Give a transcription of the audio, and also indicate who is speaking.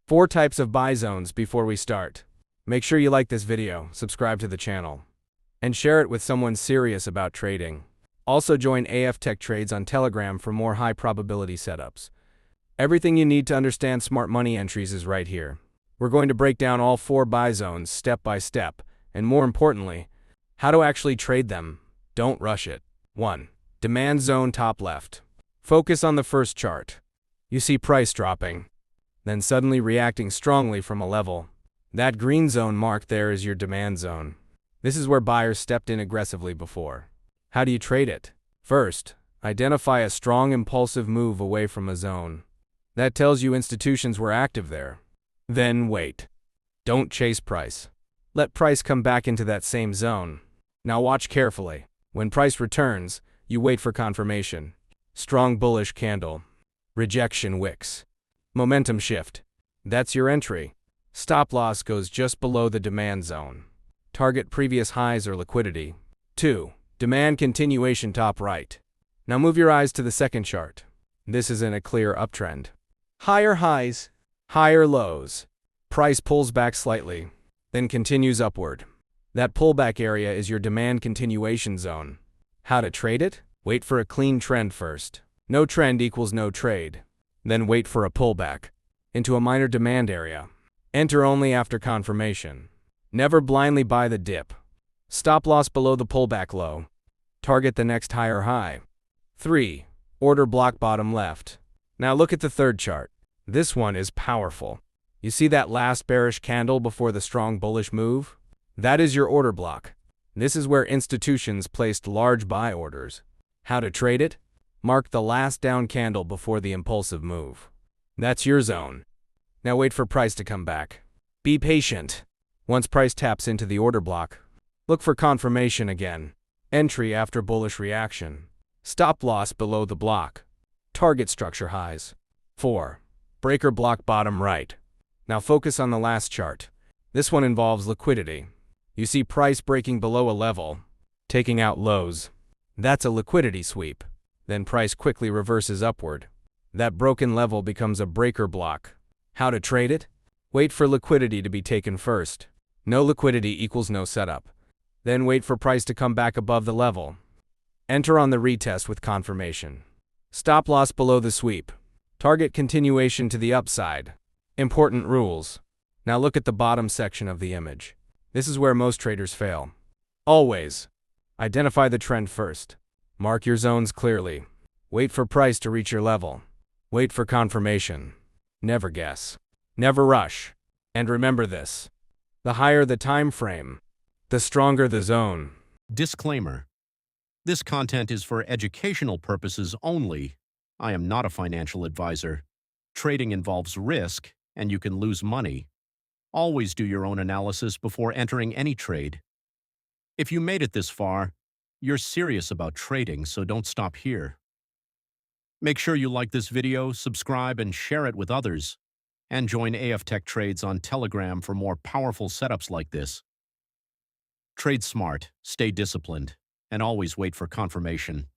Speaker 1: 4 types of buy zones before we start. Make sure you like this video, subscribe to the channel, and share it with someone serious about trading. Also join AFTechTrades on Telegram for more high probability setups. Everything you need to understand smart money entries is right here. We're going to break down all 4 buy zones step by step, and more importantly, how to actually trade them. Don't rush it. 1. Demand zone top left. Focus on the first chart. You see price dropping, then suddenly reacting strongly from a level. That green zone marked there is your demand zone. This is where buyers stepped in aggressively before. How do you trade it? First, identify a strong impulsive move away from a zone. That tells you institutions were active there. Then wait. Don't chase price. Let price come back into that same zone. Now watch carefully. When price returns, you wait for confirmation. Strong bullish candle. Rejection wicks. Momentum shift. That's your entry. Stop loss goes just below the demand zone. Target previous highs or liquidity. 2. Demand continuation top right. Now move your eyes to the second chart. This is in a clear uptrend. Higher highs, higher lows. Price pulls back slightly, then continues upward. That pullback area is your demand continuation zone. How to trade it? Wait for a clean trend first. No trend equals no trade. Then wait for a pullback into a minor demand area. Enter only after confirmation. Never blindly buy the dip. Stop loss below the pullback low. Target the next higher high. 3. Order block bottom left. Now look at the third chart. This one is powerful. You see that last bearish candle before the strong bullish move? That is your order block. This is where institutions placed large buy orders. How to trade it? Mark the last down candle before the impulsive move. That's your zone. Now wait for price to come back. Be patient. Once price taps into the order block, look for confirmation again. Entry after bullish reaction. Stop loss below the block. Target structure highs. 4. Breaker block bottom right. Now focus on the last chart. This one involves liquidity. You see price breaking below a level, taking out lows. That's a liquidity sweep. Then price quickly reverses upward. That broken level becomes a breaker block. How to trade it? Wait for liquidity to be taken first. No liquidity equals no setup. Then wait for price to come back above the level. Enter on the retest with confirmation. Stop loss below the sweep. Target continuation to the upside. Important rules. Now look at the bottom section of the image. This is where most traders fail. Always identify the trend first. Mark your zones clearly. Wait for price to reach your level. Wait for confirmation. Never guess. Never rush. And remember this. The higher the time frame, the stronger the zone.
Speaker 2: Disclaimer. This content is for educational purposes only. I am not a financial advisor. Trading involves risk, and you can lose money. Always do your own analysis before entering any trade. If you made it this far, you're serious about trading, so don't stop here. Make sure you like this video, subscribe, and share it with others. And join AFTechTrades on Telegram for more powerful setups like this. Trade smart, stay disciplined, and always wait for confirmation.